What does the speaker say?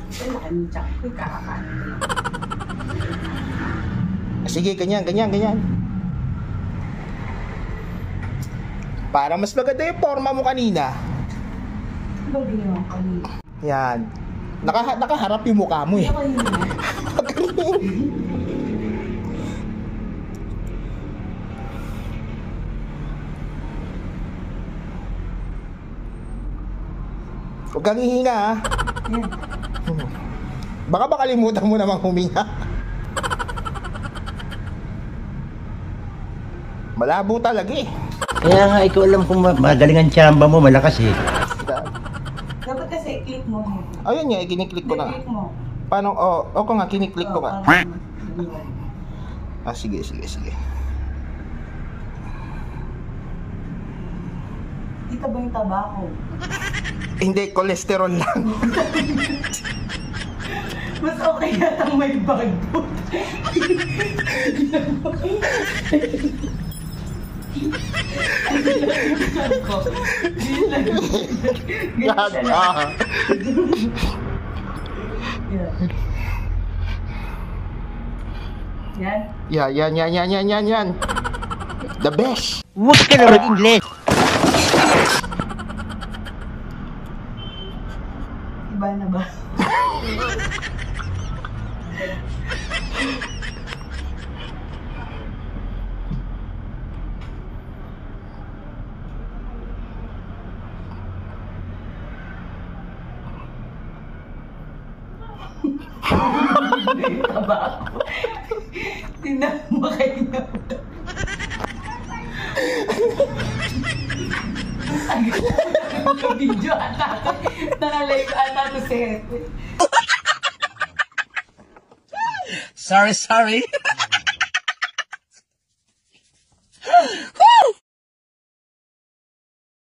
Laki ng tiyak ko, kakakain. Sige, ganyan. Para mas maganda yung forma mo kanina. Ano ginawa kanina? Yan. Nakaharap yung mukha mo eh. Huwag kang hihinga ha. Baka makalimutan mo namang huminga. Malabo talaga eh. Kaya nga, ikaw alam kung magaling ang tsamba mo, malakas eh. Dapat kasi i-click mo. Ayun nga, kiniklik ko na. I-click mo. Paano? Ako nga, kiniklik ko nga. Sige. Dito ba yung tabako? Hindi, cholesterol lang. Mas okay yata may bagbot. Yan. The best. Huwag ka na mag-English. Iba na ba? Tabako. Tinamakay na ba? Video ata. Nakalive ata to set. Sorry.